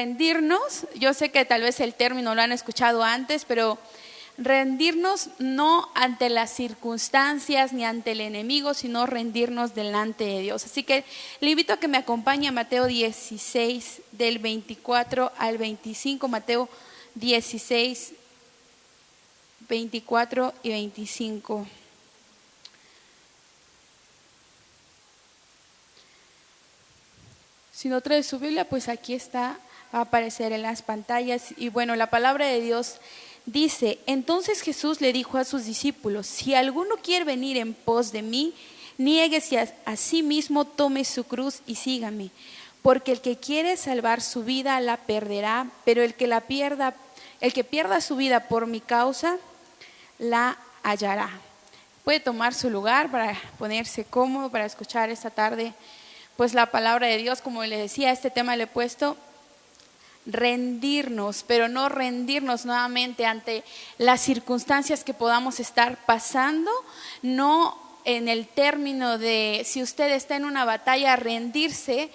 rendirnos, yo sé que tal vez el término lo han escuchado antes, pero rendirnos no ante las circunstancias ni ante el enemigo, sino rendirnos delante de Dios. Así que le invito a que me acompañe a Mateo 16, del 24 al 25, Mateo 16, 24 y 25. Si no trae su Biblia, pues aquí está, va a aparecer en las pantallas. Y bueno, la palabra de Dios dice: entonces Jesús le dijo a sus discípulos: si alguno quiere venir en pos de mí, niéguese a sí mismo, tome su cruz y sígame. Porque el que quiere salvar su vida la perderá, pero el que pierda su vida por mi causa, la hallará. Puede tomar su lugar para ponerse cómodo, para escuchar esta tarde pues la palabra de Dios. Como les decía, este tema le he puesto rendirnos, pero no rendirnos nuevamente ante las circunstancias que podamos estar pasando, no en el término de si usted está en una batalla, rendirse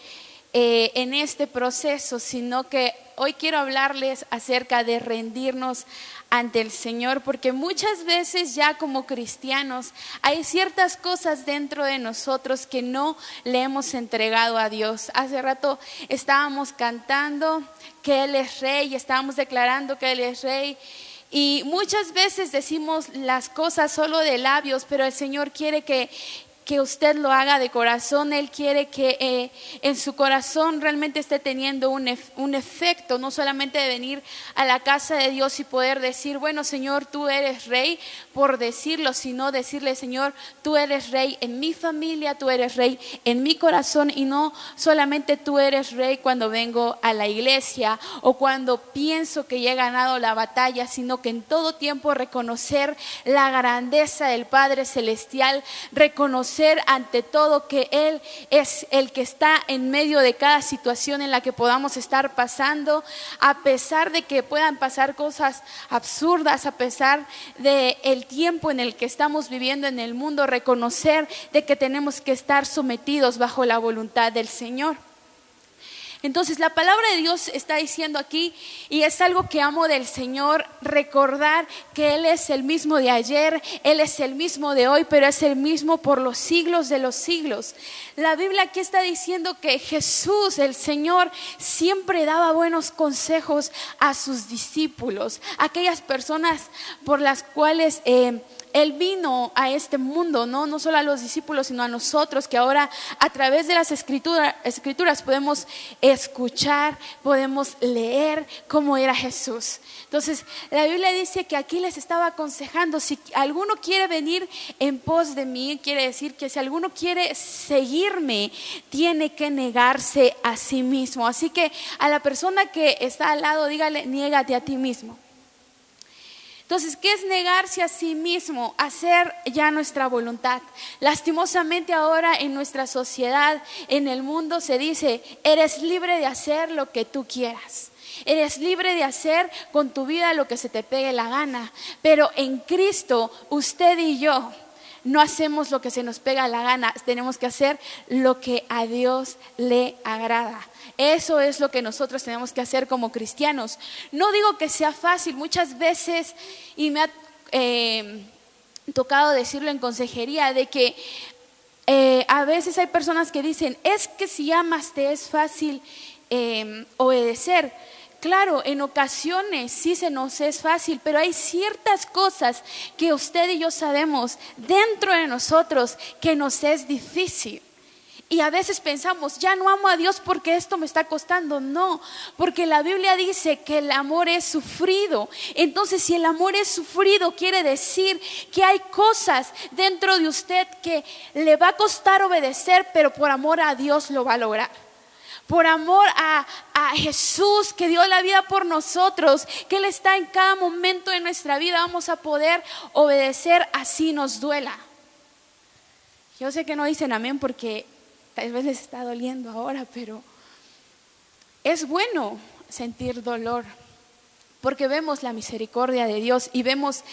en este proceso, sino que hoy quiero hablarles acerca de rendirnos ante el Señor, porque muchas veces ya como cristianos hay ciertas cosas dentro de nosotros que no le hemos entregado a Dios. Hace rato estábamos cantando que Él es Rey, estábamos declarando que Él es Rey, y muchas veces decimos las cosas solo de labios, pero el Señor quiere que usted lo haga de corazón. Él quiere que en su corazón realmente esté teniendo un efecto, no solamente de venir a la casa de Dios y poder decir, bueno, Señor, tú eres Rey, por decirlo, sino decirle, Señor, tú eres Rey en mi familia, tú eres Rey en mi corazón, y no solamente tú eres Rey cuando vengo a la iglesia o cuando pienso que ya he ganado la batalla, sino que en todo tiempo reconocer la grandeza del Padre Celestial, reconocer ante todo que Él es el que está en medio de cada situación en la que podamos estar pasando, a pesar de que puedan pasar cosas absurdas, a pesar del tiempo en el que estamos viviendo en el mundo, reconocer de que tenemos que estar sometidos bajo la voluntad del Señor. Entonces la palabra de Dios está diciendo aquí, y es algo que amo del Señor, recordar que Él es el mismo de ayer, Él es el mismo de hoy, pero es el mismo por los siglos de los siglos. La Biblia aquí está diciendo que Jesús, el Señor, siempre daba buenos consejos a sus discípulos, aquellas personas por las cuales Él vino a este mundo, no solo a los discípulos, sino a nosotros, que ahora a través de las escrituras podemos escuchar, podemos leer cómo era Jesús. Entonces la Biblia dice que aquí les estaba aconsejando: si alguno quiere venir en pos de mí, quiere decir que si alguno quiere seguirme, tiene que negarse a sí mismo. Así que a la persona que está al lado, dígale: niégate a ti mismo. Entonces, ¿qué es negarse a sí mismo? Hacer ya nuestra voluntad. Lastimosamente ahora en nuestra sociedad, en el mundo, se dice: eres libre de hacer lo que tú quieras. Eres libre de hacer con tu vida lo que se te pegue la gana. Pero en Cristo, usted y yo no hacemos lo que se nos pega la gana. Tenemos que hacer lo que a Dios le agrada. Eso es lo que nosotros tenemos que hacer como cristianos. No digo que sea fácil, muchas veces, y me ha tocado decirlo en consejería, de que a veces hay personas que dicen: es que si amas te es fácil obedecer. Claro, en ocasiones sí se nos es fácil, pero hay ciertas cosas que usted y yo sabemos dentro de nosotros que nos es difícil. Y a veces pensamos: ya no amo a Dios porque esto me está costando. No, porque la Biblia dice que el amor es sufrido. Entonces, si el amor es sufrido, quiere decir que hay cosas dentro de usted que le va a costar obedecer, pero por amor a Dios lo va a lograr. Por amor a Jesús, que dio la vida por nosotros, que Él está en cada momento de nuestra vida, vamos a poder obedecer así nos duela. Yo sé que no dicen amén porque tal vez les está doliendo ahora, pero es bueno sentir dolor, porque vemos la misericordia de Dios y vemos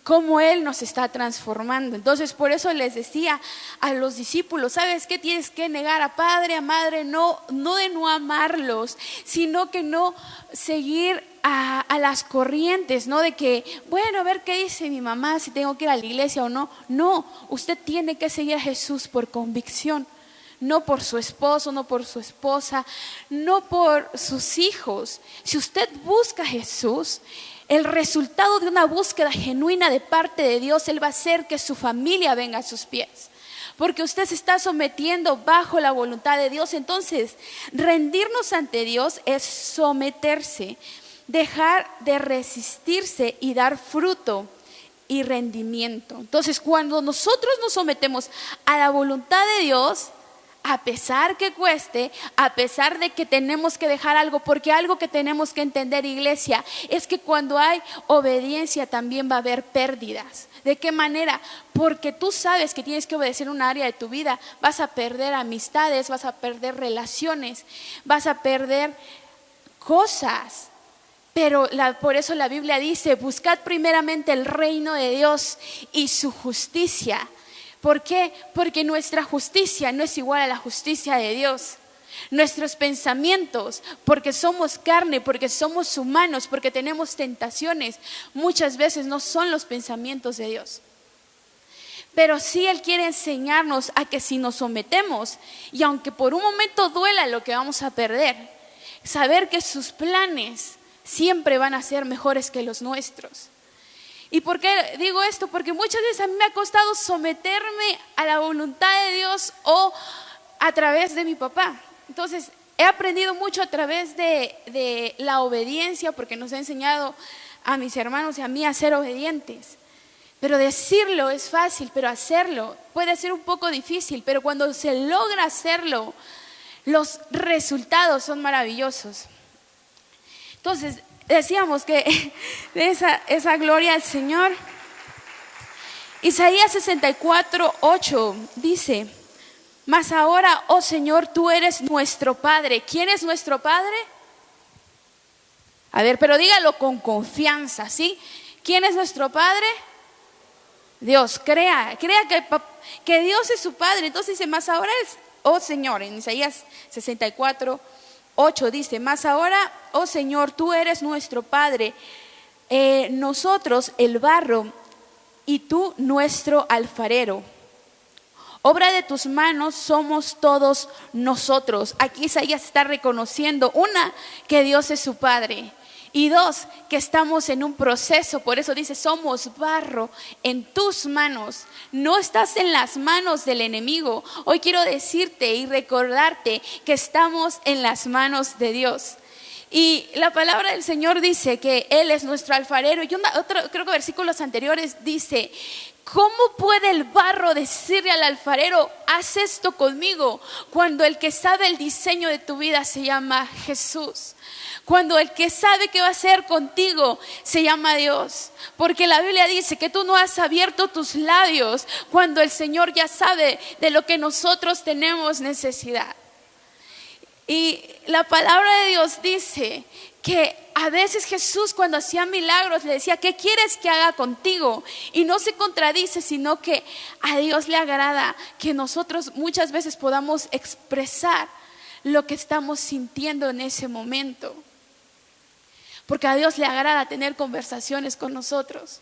cómo Él nos está transformando. Entonces, por eso les decía a los discípulos, ¿sabes qué? Tienes que negar a padre, a madre, no de no amarlos, sino que no seguir a las corrientes, ¿no? De que, bueno, a ver qué dice mi mamá, si tengo que ir a la iglesia o no. No, usted tiene que seguir a Jesús por convicción. No por su esposo, no por su esposa, no por sus hijos. Si usted busca a Jesús, el resultado de una búsqueda genuina de parte de Dios, Él va a hacer que su familia venga a sus pies. Porque usted se está sometiendo bajo la voluntad de Dios. Entonces, rendirnos ante Dios es someterse, dejar de resistirse y dar fruto y rendimiento. Entonces, cuando nosotros nos sometemos a la voluntad de Dios, a pesar que cueste, a pesar de que tenemos que dejar algo, porque algo que tenemos que entender, iglesia, es que cuando hay obediencia también va a haber pérdidas. ¿De qué manera? Porque tú sabes que tienes que obedecer un área de tu vida, vas a perder amistades, vas a perder relaciones, vas a perder cosas. Pero por eso la Biblia dice, buscad primeramente el reino de Dios y su justicia. ¿Por qué? Porque nuestra justicia no es igual a la justicia de Dios. Nuestros pensamientos, porque somos carne, porque somos humanos, porque tenemos tentaciones, muchas veces no son los pensamientos de Dios. Pero sí Él quiere enseñarnos a que si nos sometemos, y aunque por un momento duela lo que vamos a perder, saber que sus planes siempre van a ser mejores que los nuestros. ¿Y por qué digo esto? Porque muchas veces a mí me ha costado someterme a la voluntad de Dios o a través de mi papá. Entonces, he aprendido mucho a través de la obediencia, porque nos ha enseñado a mis hermanos y a mí a ser obedientes. Pero decirlo es fácil, pero hacerlo puede ser un poco difícil. Pero cuando se logra hacerlo, los resultados son maravillosos. Entonces, decíamos que esa gloria al Señor. Isaías 64:8 dice: mas ahora, oh Señor, tú eres nuestro Padre. ¿Quién es nuestro Padre? A ver, pero dígalo con confianza, ¿sí? ¿Quién es nuestro Padre? Dios. Crea que Dios es su Padre. Entonces dice, mas ahora es, oh Señor, en Isaías 64:8 dice, mas ahora, oh Señor, tú eres nuestro Padre, nosotros el barro y tú nuestro alfarero. Obra de tus manos somos todos nosotros. Aquí Isaías está reconociendo, una, que Dios es su Padre, y dos, que estamos en un proceso. Por eso dice, somos barro en tus manos. No estás en las manos del enemigo. Hoy quiero decirte y recordarte que estamos en las manos de Dios. Y la palabra del Señor dice que Él es nuestro alfarero. Y creo que versículos anteriores dice, ¿cómo puede el barro decirle al alfarero, haz esto conmigo? Cuando el que sabe el diseño de tu vida se llama Jesús. Cuando el que sabe qué va a hacer contigo se llama Dios. Porque la Biblia dice que tú no has abierto tus labios cuando el Señor ya sabe de lo que nosotros tenemos necesidad. Y la palabra de Dios dice que a veces Jesús, cuando hacía milagros, le decía, ¿qué quieres que haga contigo? Y no se contradice, sino que a Dios le agrada que nosotros muchas veces podamos expresar lo que estamos sintiendo en ese momento. Porque a Dios le agrada tener conversaciones con nosotros.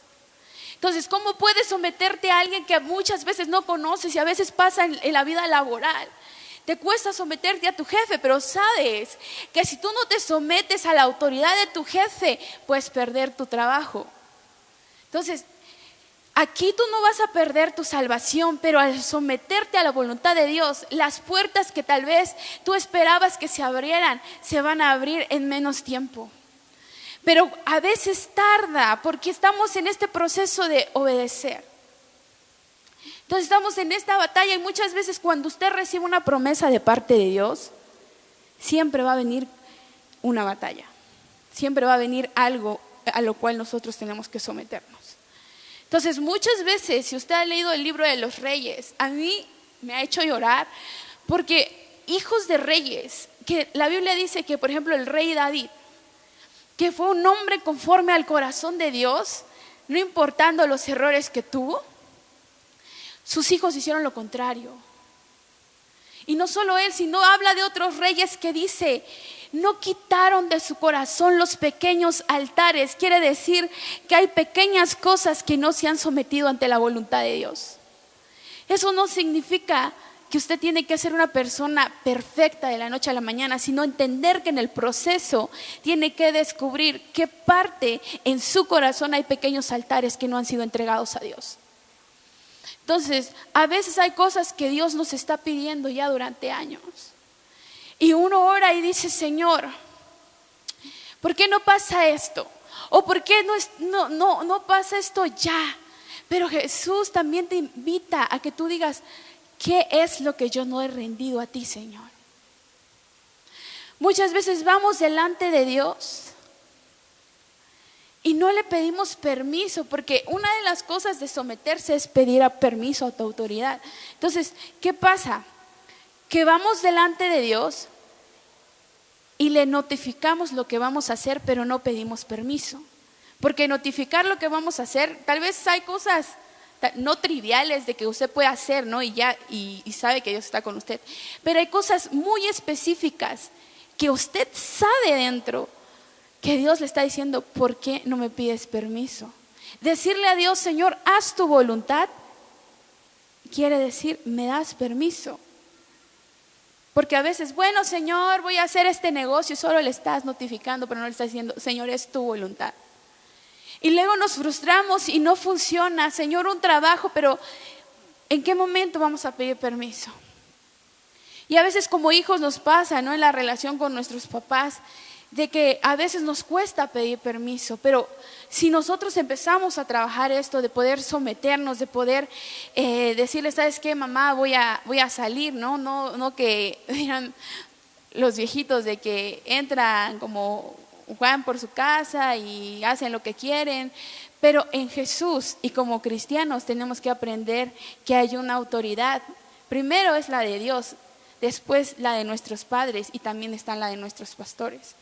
Entonces, ¿cómo puedes someterte a alguien que muchas veces no conoces y a veces pasa en la vida laboral? Te cuesta someterte a tu jefe, pero sabes que si tú no te sometes a la autoridad de tu jefe, puedes perder tu trabajo. Entonces, aquí tú no vas a perder tu salvación, pero al someterte a la voluntad de Dios, las puertas que tal vez tú esperabas que se abrieran, se van a abrir en menos tiempo. Pero a veces tarda porque estamos en este proceso de obedecer. Entonces estamos en esta batalla y muchas veces cuando usted recibe una promesa de parte de Dios, siempre va a venir una batalla. Siempre va a venir algo a lo cual nosotros tenemos que someternos. Entonces muchas veces, si usted ha leído el libro de los reyes, a mí me ha hecho llorar porque hijos de reyes, que la Biblia dice que por ejemplo el rey David, que fue un hombre conforme al corazón de Dios, no importando los errores que tuvo, sus hijos hicieron lo contrario. Y no solo él, sino habla de otros reyes que dice, no quitaron de su corazón los pequeños altares. Quiere decir que hay pequeñas cosas que no se han sometido ante la voluntad de Dios. Eso no significa que usted tiene que ser una persona perfecta de la noche a la mañana, sino entender que en el proceso tiene que descubrir qué parte en su corazón hay pequeños altares que no han sido entregados a Dios. Entonces, a veces hay cosas que Dios nos está pidiendo ya durante años. Y uno ora y dice, Señor, ¿por qué no pasa esto? ¿O por qué no pasa esto ya? Pero Jesús también te invita a que tú digas, ¿qué es lo que yo no he rendido a ti, Señor? Muchas veces vamos delante de Dios y no le pedimos permiso, porque una de las cosas de someterse es pedir permiso a tu autoridad. Entonces, ¿qué pasa? Que vamos delante de Dios y le notificamos lo que vamos a hacer, pero no pedimos permiso. Porque notificar lo que vamos a hacer, tal vez hay cosas no triviales de que usted puede hacer, ¿no? Y sabe que Dios está con usted. Pero hay cosas muy específicas que usted sabe dentro que Dios le está diciendo, ¿por qué no me pides permiso? Decirle a Dios, Señor, haz tu voluntad, quiere decir, me das permiso. Porque a veces, bueno, Señor, voy a hacer este negocio y solo le estás notificando, pero no le estás diciendo, Señor, es tu voluntad. Y luego nos frustramos y no funciona, Señor, un trabajo, pero ¿en qué momento vamos a pedir permiso? Y a veces como hijos nos pasa, ¿no? En la relación con nuestros papás, de que a veces nos cuesta pedir permiso, pero si nosotros empezamos a trabajar esto de poder someternos, de poder decirle, ¿sabes qué, mamá? Voy a salir, ¿no? No que digan los viejitos de que entran como Juan por su casa y hacen lo que quieren, pero en Jesús y como cristianos tenemos que aprender que hay una autoridad. Primero es la de Dios, después la de nuestros padres y también está la de nuestros pastores.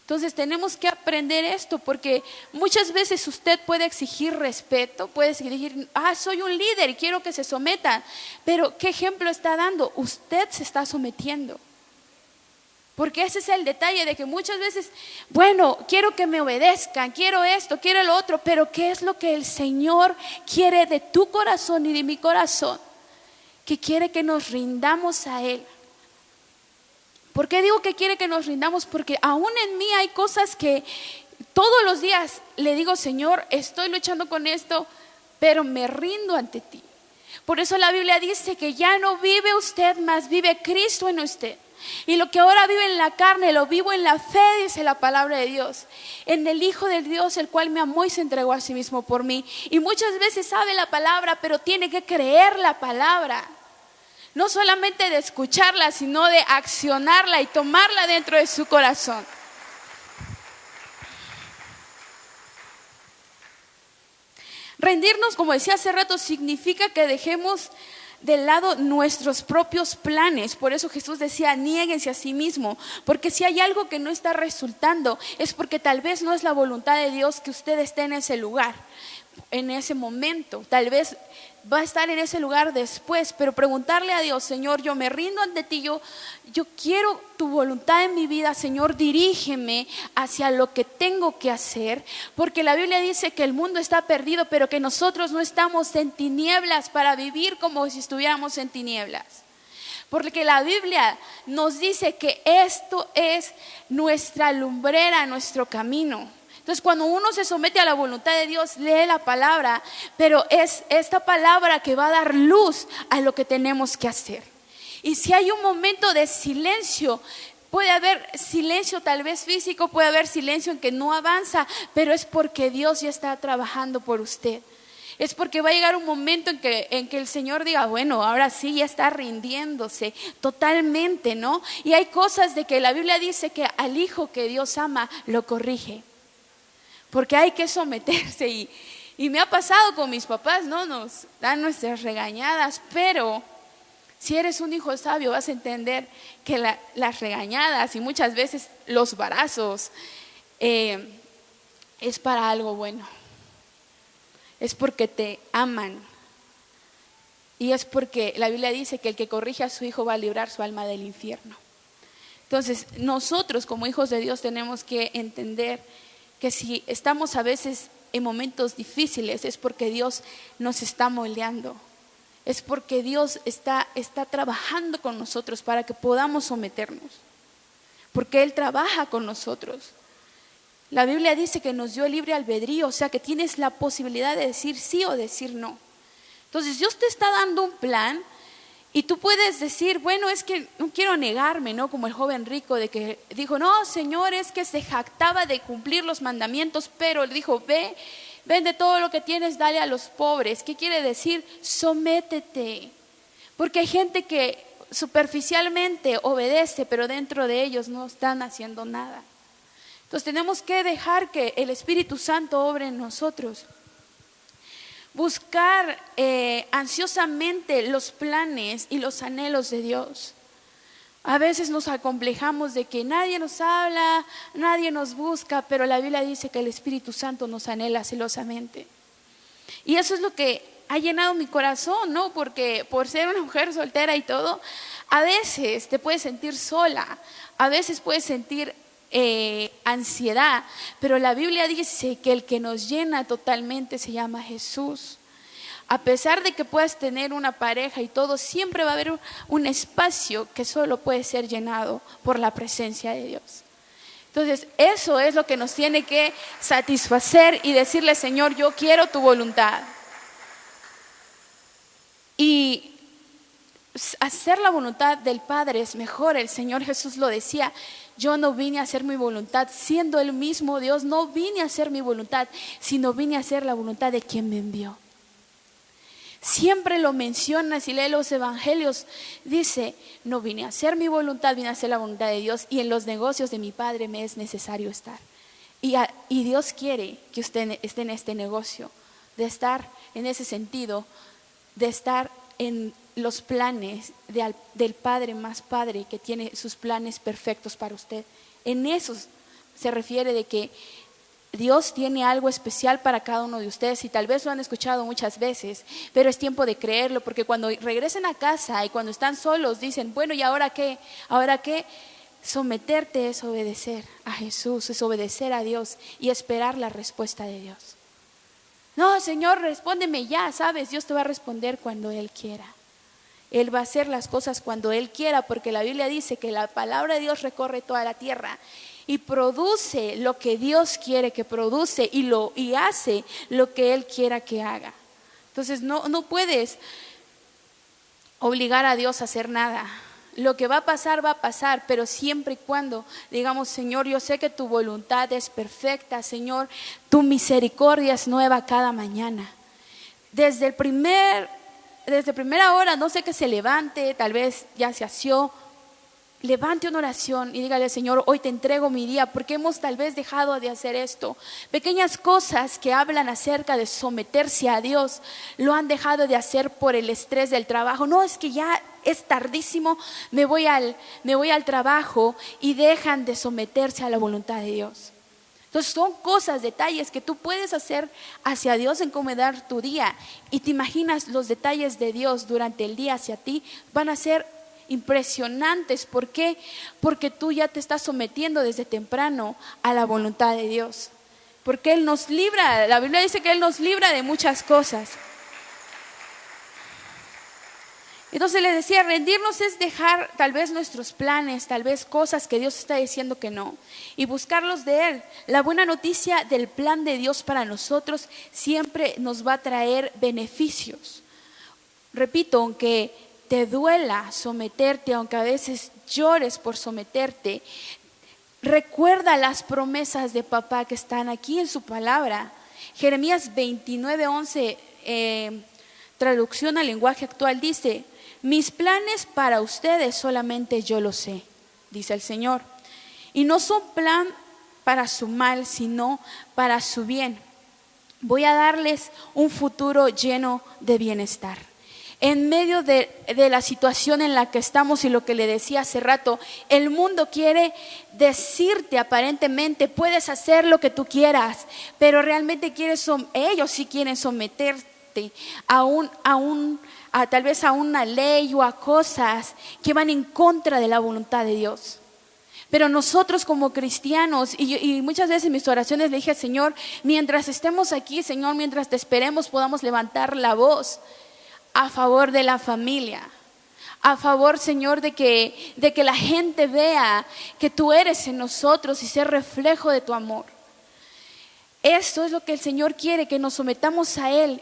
Entonces tenemos que aprender esto, porque muchas veces usted puede exigir respeto, puede exigir, soy un líder y quiero que se sometan, pero ¿qué ejemplo está dando? Usted se está sometiendo. Porque ese es el detalle de que muchas veces, bueno, quiero que me obedezcan, quiero esto, quiero lo otro, pero ¿qué es lo que el Señor quiere de tu corazón y de mi corazón? Que quiere que nos rindamos a Él. ¿Por qué digo que quiere que nos rindamos? Porque aún en mí hay cosas que todos los días le digo, Señor, estoy luchando con esto, pero me rindo ante ti. Por eso la Biblia dice que ya no vive usted, mas vive Cristo en usted. Y lo que ahora vive en la carne, lo vivo en la fe, dice la palabra de Dios. En el Hijo del Dios, el cual me amó y se entregó a sí mismo por mí. Y muchas veces sabe la palabra, pero tiene que creer la palabra. No solamente de escucharla, sino de accionarla y tomarla dentro de su corazón. Rendirnos, como decía hace rato, significa que dejemos de lado nuestros propios planes. Por eso Jesús decía, niéguense a sí mismo, porque si hay algo que no está resultando, es porque tal vez no es la voluntad de Dios que usted esté en ese lugar, en ese momento. Tal vez va a estar en ese lugar después, pero preguntarle a Dios, Señor, yo me rindo ante ti, yo quiero tu voluntad en mi vida, Señor, dirígeme hacia lo que tengo que hacer, porque la Biblia dice que el mundo está perdido, pero que nosotros no estamos en tinieblas para vivir como si estuviéramos en tinieblas. Porque la Biblia nos dice que esto es nuestra lumbrera, nuestro camino. Entonces, cuando uno se somete a la voluntad de Dios, lee la palabra, pero es esta palabra que va a dar luz a lo que tenemos que hacer. Y si hay un momento de silencio, puede haber silencio tal vez físico, puede haber silencio en que no avanza, pero es porque Dios ya está trabajando por usted. Es porque va a llegar un momento en que el Señor diga, bueno, ahora sí ya está rindiéndose totalmente, ¿no? Y hay cosas de que la Biblia dice que al hijo que Dios ama, lo corrige. Porque hay que someterse y me ha pasado con mis papás, ¿no? Nos dan nuestras regañadas, pero si eres un hijo sabio vas a entender que las regañadas y muchas veces los varazos es para algo bueno. es porque te aman. Y es porque la Biblia dice que el que corrige a su hijo va a librar su alma del infierno. Entonces, nosotros como hijos de Dios tenemos que entender que si estamos a veces en momentos difíciles es porque Dios nos está moldeando. Es porque Dios está trabajando con nosotros para que podamos someternos. Porque Él trabaja con nosotros. La Biblia dice que nos dio libre albedrío, o sea que tienes la posibilidad de decir sí o decir no. Entonces Dios te está dando un plan y tú puedes decir, bueno, es que no quiero negarme, ¿no? Como el joven rico de que dijo, no, Señor, es que se jactaba de cumplir los mandamientos, pero él dijo, vende todo lo que tienes, dale a los pobres. ¿Qué quiere decir? Sométete. Porque hay gente que superficialmente obedece, pero dentro de ellos no están haciendo nada. Entonces tenemos que dejar que el Espíritu Santo obre en nosotros. Buscar ansiosamente los planes y los anhelos de Dios. A veces nos acomplejamos de que nadie nos habla, nadie nos busca, pero la Biblia dice que el Espíritu Santo nos anhela celosamente. Y eso es lo que ha llenado mi corazón, ¿no? Porque por ser una mujer soltera y todo, a veces te puedes sentir sola, a veces puedes sentir ansiedad, pero la Biblia dice que el que nos llena totalmente se llama Jesús. A pesar de que puedas tener una pareja y todo, siempre va a haber un espacio que solo puede ser llenado por la presencia de Dios. Entonces, eso es lo que nos tiene que satisfacer y decirle, Señor, yo quiero tu voluntad. Y hacer la voluntad del Padre es mejor. El Señor Jesús lo decía, yo no vine a hacer mi voluntad, siendo el mismo Dios, no vine a hacer mi voluntad, sino vine a hacer la voluntad de quien me envió. Siempre lo menciona, si lee los evangelios, dice, no vine a hacer mi voluntad, vine a hacer la voluntad de Dios, y en los negocios de mi Padre me es necesario estar. Y Dios quiere que usted esté en este negocio, de estar en ese sentido, de estar en los planes del Padre más Padre, que tiene sus planes perfectos para usted. En eso se refiere de que Dios tiene algo especial para cada uno de ustedes, y tal vez lo han escuchado muchas veces, pero es tiempo de creerlo, porque cuando regresen a casa y cuando están solos dicen, bueno, ¿y ahora qué? ¿Ahora qué? Someterte es obedecer a Jesús, es obedecer a Dios y esperar la respuesta de Dios. No, Señor, respóndeme ya, sabes, Dios te va a responder cuando Él quiera. Él va a hacer las cosas cuando Él quiera, porque la Biblia dice que la palabra de Dios recorre toda la tierra y produce lo que Dios quiere que produce y hace lo que Él quiera que haga. Entonces no puedes obligar a Dios a hacer nada. Lo que va a pasar, pero siempre y cuando digamos, Señor, yo sé que tu voluntad es perfecta, Señor, tu misericordia es nueva cada mañana. Desde primera hora, no sé, que se levante, tal vez ya se asió, levante una oración y dígale, Señor, hoy te entrego mi día, porque hemos tal vez dejado de hacer esto. Pequeñas cosas que hablan acerca de someterse a Dios, lo han dejado de hacer por el estrés del trabajo. No, es que ya es tardísimo, me voy al trabajo, y dejan de someterse a la voluntad de Dios. Entonces son cosas, detalles que tú puedes hacer hacia Dios, encomendar tu día, y te imaginas los detalles de Dios durante el día hacia ti van a ser impresionantes. ¿Por qué? Porque tú ya te estás sometiendo desde temprano a la voluntad de Dios, porque Él nos libra. La Biblia dice que Él nos libra de muchas cosas. Entonces les decía, rendirnos es dejar tal vez nuestros planes, tal vez cosas que Dios está diciendo que no, y buscarlos de Él. La buena noticia del plan de Dios para nosotros siempre nos va a traer beneficios. Repito, aunque te duela someterte, aunque a veces llores por someterte, recuerda las promesas de papá que están aquí en su palabra. Jeremías 29:11, traducción al lenguaje actual, dice: mis planes para ustedes solamente yo lo sé, dice el Señor, y no son plan para su mal, sino para su bien. Voy a darles un futuro lleno de bienestar. En medio de la situación en la que estamos y lo que le decía hace rato, el mundo quiere decirte aparentemente, puedes hacer lo que tú quieras, pero realmente ellos sí quieren someterte tal vez a una ley o a cosas que van en contra de la voluntad de Dios. Pero nosotros como cristianos, y muchas veces en mis oraciones le dije, Señor, mientras estemos aquí, Señor, mientras te esperemos, podamos levantar la voz a favor de la familia, a favor, Señor, de que la gente vea que tú eres en nosotros y ser reflejo de tu amor. Esto es lo que el Señor quiere, que nos sometamos a Él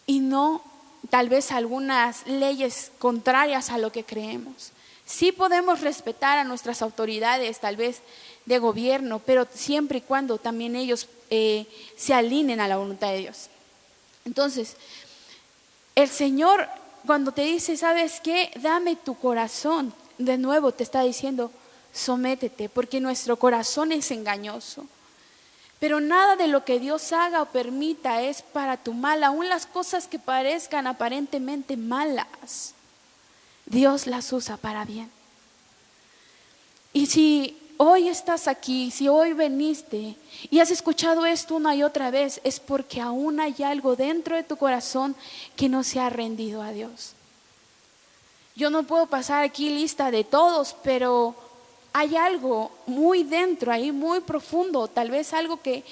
y no tal vez a algunas leyes contrarias a lo que creemos. Sí podemos respetar a nuestras autoridades, tal vez de gobierno, pero siempre y cuando también ellos se alineen a la voluntad de Dios. Entonces, el Señor, cuando te dice, ¿sabes qué? Dame tu corazón. De nuevo te está diciendo, sométete, porque nuestro corazón es engañoso. Pero nada de lo que Dios haga o permita es para tu mal. Aún las cosas que parezcan aparentemente malas, Dios las usa para bien. Y si hoy estás aquí, si hoy viniste y has escuchado esto una y otra vez, es porque aún hay algo dentro de tu corazón que no se ha rendido a Dios. Yo no puedo pasar aquí lista de todos, pero hay algo muy dentro, ahí muy profundo, tal vez algo que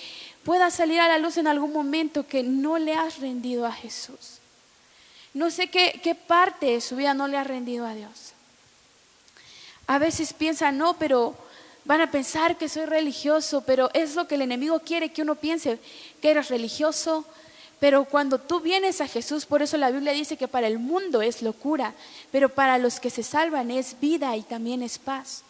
pueda salir a la luz en algún momento, que no le has rendido a Jesús. No sé qué parte de su vida no le ha rendido a Dios. A veces piensan, no, pero van a pensar que soy religioso, pero es lo que el enemigo quiere que uno piense, que eres religioso. Pero cuando tú vienes a Jesús, por eso la Biblia dice que para el mundo es locura, pero para los que se salvan es vida y también es paz.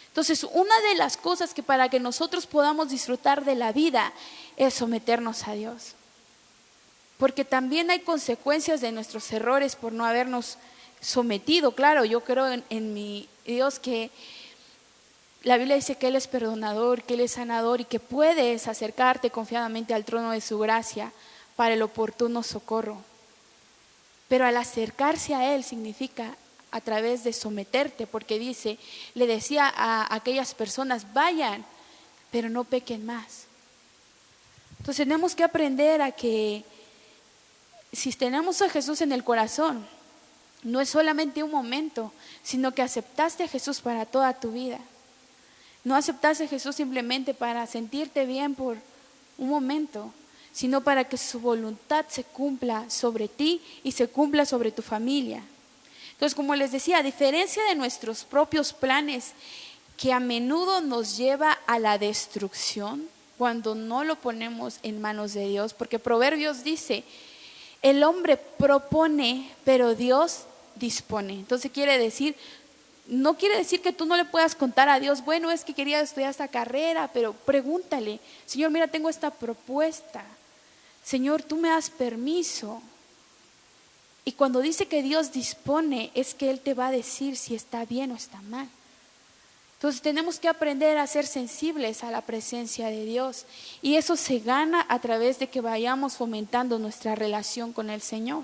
Entonces, una de las cosas que para que nosotros podamos disfrutar de la vida es someternos a Dios. Porque también hay consecuencias de nuestros errores por no habernos sometido. Claro, yo creo en mi Dios, que la Biblia dice que Él es perdonador, que Él es sanador y que puedes acercarte confiadamente al trono de su gracia para el oportuno socorro. Pero al acercarse a Él significa a través de someterte, porque le decía a aquellas personas, vayan, pero no pequen más. Entonces tenemos que aprender a que si tenemos a Jesús en el corazón, no es solamente un momento, sino que aceptaste a Jesús para toda tu vida. No aceptaste a Jesús simplemente para sentirte bien por un momento, sino para que su voluntad se cumpla sobre ti y se cumpla sobre tu familia. Entonces, como les decía, a diferencia de nuestros propios planes, que a menudo nos lleva a la destrucción cuando no lo ponemos en manos de Dios, porque Proverbios dice, el hombre propone, pero Dios dispone. Entonces no quiere decir que tú no le puedas contar a Dios, bueno, es que quería estudiar esta carrera, pero pregúntale, Señor, mira, tengo esta propuesta. Señor, tú me das permiso. Y cuando dice que Dios dispone, es que Él te va a decir si está bien o está mal. Entonces tenemos que aprender a ser sensibles a la presencia de Dios. Y eso se gana a través de que vayamos fomentando nuestra relación con el Señor.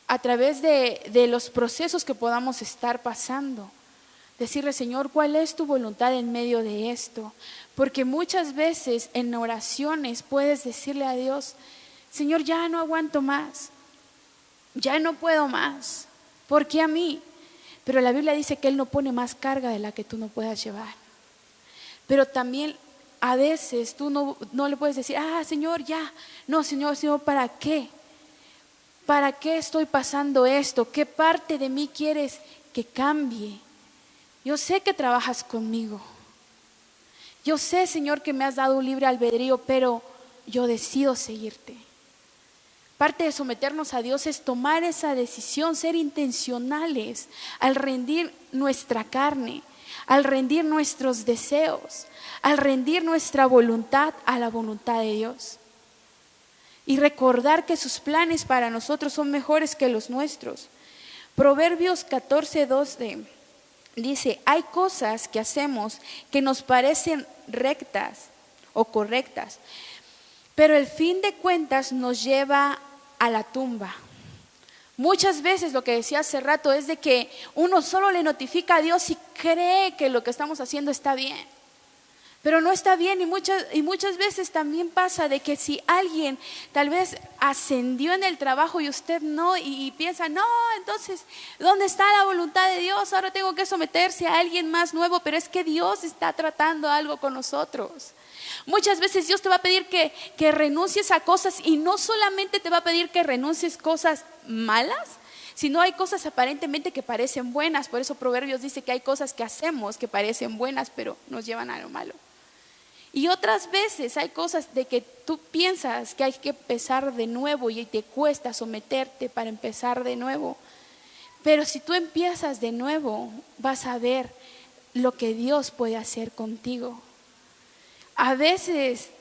A través de los procesos que podamos estar pasando. Decirle, Señor, ¿cuál es tu voluntad en medio de esto? Porque muchas veces en oraciones puedes decirle a Dios, Señor, ya no aguanto más. Ya no puedo más. ¿Por qué a mí? Pero la Biblia dice que Él no pone más carga de la que tú no puedas llevar. Pero también a veces tú no le puedes decir, Señor, ya. No, Señor, ¿para qué? ¿Para qué estoy pasando esto? ¿Qué parte de mí quieres que cambie? Yo sé que trabajas conmigo. Yo sé, Señor, que me has dado un libre albedrío, pero yo decido seguirte. Parte de someternos a Dios es tomar esa decisión, ser intencionales al rendir nuestra carne, al rendir nuestros deseos, al rendir nuestra voluntad a la voluntad de Dios. Y recordar que sus planes para nosotros son mejores que los nuestros. Proverbios 14:12 dice, hay cosas que hacemos que nos parecen rectas o correctas, pero el fin de cuentas nos lleva a la tumba. Muchas veces lo que decía hace rato es de que uno solo le notifica a Dios y cree que lo que estamos haciendo está bien. Pero no está bien, y muchas veces también pasa de que si alguien tal vez ascendió en el trabajo y usted no, y piensa, no, entonces, ¿dónde está la voluntad de Dios? Ahora tengo que someterse a alguien más nuevo, pero es que Dios está tratando algo con nosotros. Muchas veces Dios te va a pedir que renuncies a cosas, y no solamente te va a pedir que renuncies cosas malas, sino hay cosas aparentemente que parecen buenas. Por eso Proverbios dice que hay cosas que hacemos que parecen buenas, pero nos llevan a lo malo. Y otras veces hay cosas de que tú piensas que hay que empezar de nuevo y te cuesta someterte para empezar de nuevo. Pero si tú empiezas de nuevo, vas a ver lo que Dios puede hacer contigo. A veces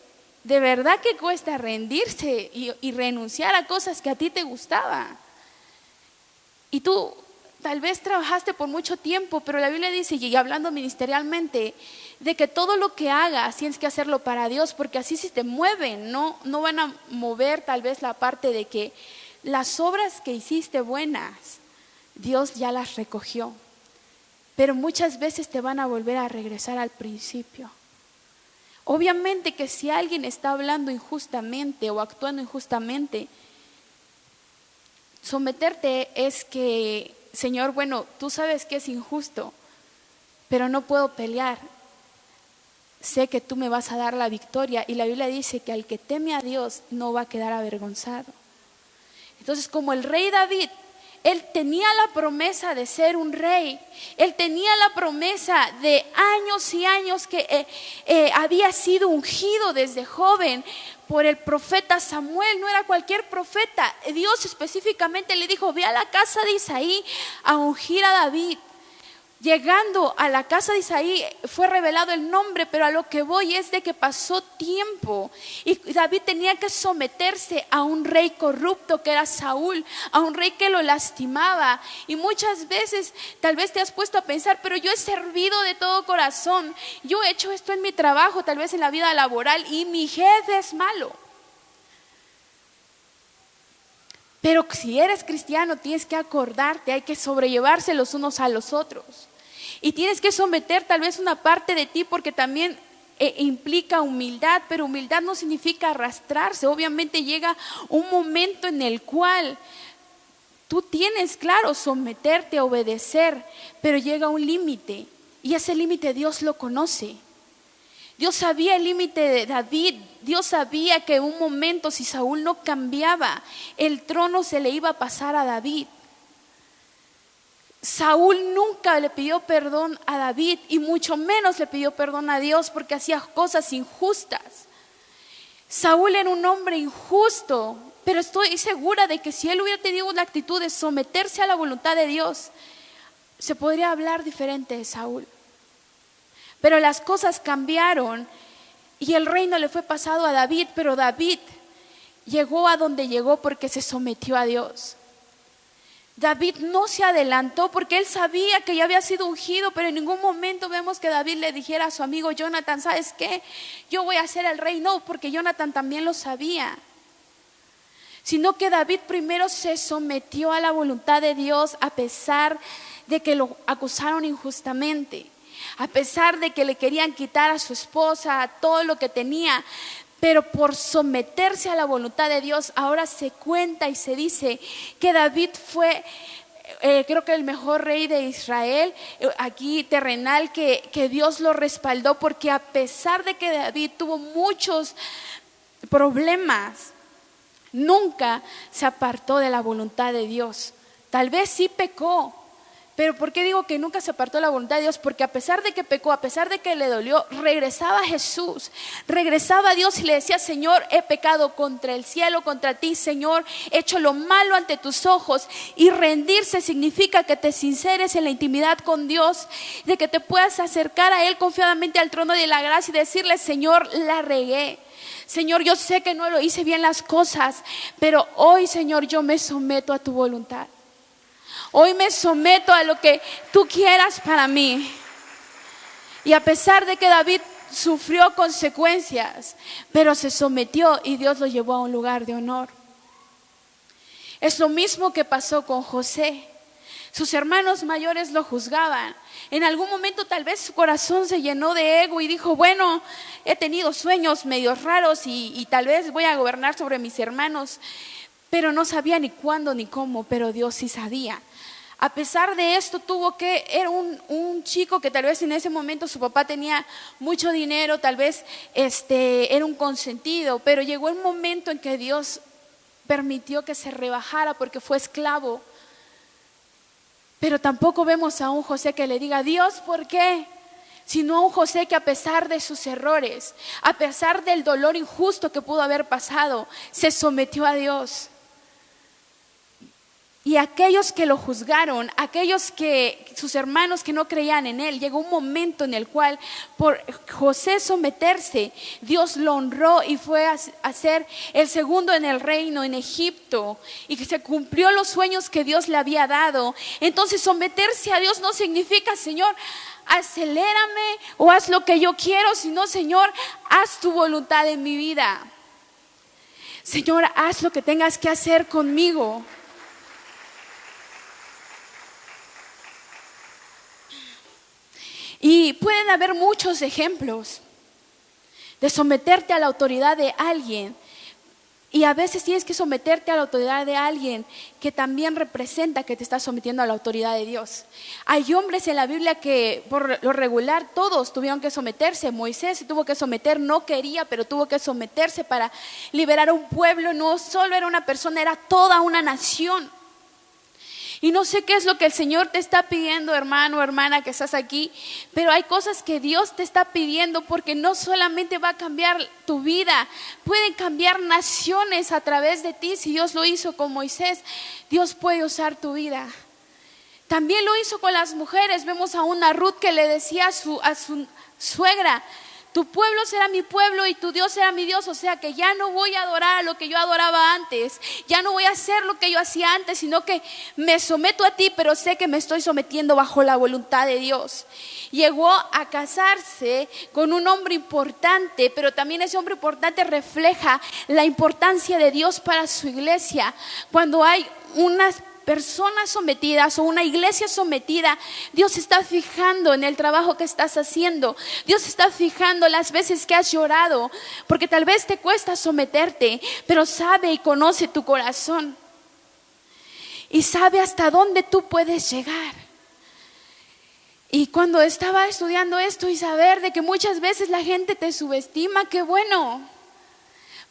de verdad que cuesta rendirse y renunciar a cosas que a ti te gustaban. Y tú tal vez trabajaste por mucho tiempo, pero la Biblia dice, y hablando ministerialmente, de que todo lo que hagas tienes que hacerlo para Dios, porque así si te mueven, no van a mover tal vez la parte de que las obras que hiciste buenas, Dios ya las recogió, pero muchas veces te van a volver a regresar al principio. Obviamente que si alguien está hablando injustamente o actuando injustamente, someterte es que, Señor, bueno, tú sabes que es injusto, pero no puedo pelear. Sé que tú me vas a dar la victoria, y la Biblia dice que al que teme a Dios no va a quedar avergonzado. Entonces, como el rey David, él tenía la promesa de ser un rey, él tenía la promesa de años y años que había sido ungido desde joven por el profeta Samuel. No era cualquier profeta. Dios específicamente le dijo, ve a la casa de Isaí a ungir a David. Llegando a la casa de Isaí fue revelado el nombre, pero a lo que voy es de que pasó tiempo y David tenía que someterse a un rey corrupto que era Saúl, a un rey que lo lastimaba. Y muchas veces tal vez te has puesto a pensar, pero yo he servido de todo corazón, yo he hecho esto en mi trabajo, tal vez en la vida laboral, y mi jefe es malo. Pero si eres cristiano tienes que acordarte, hay que sobrellevarse los unos a los otros. Y tienes que someter tal vez una parte de ti, porque también implica humildad, pero humildad no significa arrastrarse. Obviamente llega un momento en el cual tú tienes, claro, someterte, obedecer, pero llega un límite, y ese límite Dios lo conoce. Dios sabía el límite de David. Dios sabía que en un momento, si Saúl no cambiaba, el trono se le iba a pasar a David. Saúl nunca le pidió perdón a David, y mucho menos le pidió perdón a Dios, porque hacía cosas injustas. Saúl era un hombre injusto, pero estoy segura de que si él hubiera tenido una actitud de someterse a la voluntad de Dios, se podría hablar diferente de Saúl. Pero las cosas cambiaron y el reino le fue pasado a David, pero David llegó a donde llegó porque se sometió a Dios. David no se adelantó porque él sabía que ya había sido ungido, pero en ningún momento vemos que David le dijera a su amigo Jonathan, ¿sabes qué? Yo voy a ser el rey. No, porque Jonathan también lo sabía. Sino que David primero se sometió a la voluntad de Dios, a pesar de que lo acusaron injustamente, a pesar de que le querían quitar a su esposa, todo lo que tenía. Pero por someterse a la voluntad de Dios, ahora se cuenta y se dice que David fue, creo que el mejor rey de Israel, aquí terrenal, que Dios lo respaldó, porque a pesar de que David tuvo muchos problemas, nunca se apartó de la voluntad de Dios. Tal vez sí pecó. Pero ¿por qué digo que nunca se apartó de la voluntad de Dios? Porque a pesar de que pecó, a pesar de que le dolió, regresaba a Jesús, regresaba a Dios y le decía, Señor, he pecado contra el cielo, contra ti, Señor, he hecho lo malo ante tus ojos. Y rendirse significa que te sinceres en la intimidad con Dios, de que te puedas acercar a Él confiadamente al trono de la gracia y decirle, Señor, la regué. Señor, yo sé que no lo hice bien las cosas, pero hoy, Señor, yo me someto a tu voluntad. Hoy me someto a lo que tú quieras para mí. Y a pesar de que David sufrió consecuencias, pero se sometió y Dios lo llevó a un lugar de honor. Es lo mismo que pasó con José. Sus hermanos mayores lo juzgaban. En algún momento tal vez su corazón se llenó de ego y dijo, bueno, he tenido sueños medio raros y tal vez voy a gobernar sobre mis hermanos. Pero no sabía ni cuándo ni cómo, pero Dios sí sabía. A pesar de esto era un chico que tal vez en ese momento su papá tenía mucho dinero, tal vez era un consentido, pero llegó el momento en que Dios permitió que se rebajara porque fue esclavo. Pero tampoco vemos a un José que le diga, Dios, ¿por qué? Sino a un José que a pesar de sus errores, a pesar del dolor injusto que pudo haber pasado, se sometió a Dios. Y aquellos que lo juzgaron, sus hermanos que no creían en él, llegó un momento en el cual por José someterse, Dios lo honró y fue a ser el segundo en el reino en Egipto, y que se cumplió los sueños que Dios le había dado. Entonces someterse a Dios no significa, Señor, acelérame o haz lo que yo quiero, sino, Señor, haz tu voluntad en mi vida. Señor, haz lo que tengas que hacer conmigo. Y pueden haber muchos ejemplos de someterte a la autoridad de alguien. Y a veces tienes que someterte a la autoridad de alguien que también representa que te estás sometiendo a la autoridad de Dios. Hay hombres en la Biblia que por lo regular todos tuvieron que someterse. Moisés se tuvo que someter, no quería, pero tuvo que someterse para liberar a un pueblo. No solo era una persona, era toda una nación. Y no sé qué es lo que el Señor te está pidiendo, hermano o hermana que estás aquí, pero hay cosas que Dios te está pidiendo porque no solamente va a cambiar tu vida, pueden cambiar naciones a través de ti. Si Dios lo hizo con Moisés, Dios puede usar tu vida. También lo hizo con las mujeres. Vemos a una Ruth que le decía a su suegra, tu pueblo será mi pueblo y tu Dios será mi Dios. O sea que ya no voy a adorar a lo que yo adoraba antes, ya no voy a hacer lo que yo hacía antes, sino que me someto a ti, pero sé que me estoy sometiendo bajo la voluntad de Dios. Llegó a casarse con un hombre importante, pero también ese hombre importante refleja la importancia de Dios para su iglesia. Cuando hay unas personas sometidas o una iglesia sometida, Dios se está fijando en el trabajo que estás haciendo. Dios se está fijando las veces que has llorado, porque tal vez te cuesta someterte, pero sabe y conoce tu corazón y sabe hasta dónde tú puedes llegar. Y cuando estaba estudiando esto y saber de que muchas veces la gente te subestima, qué bueno,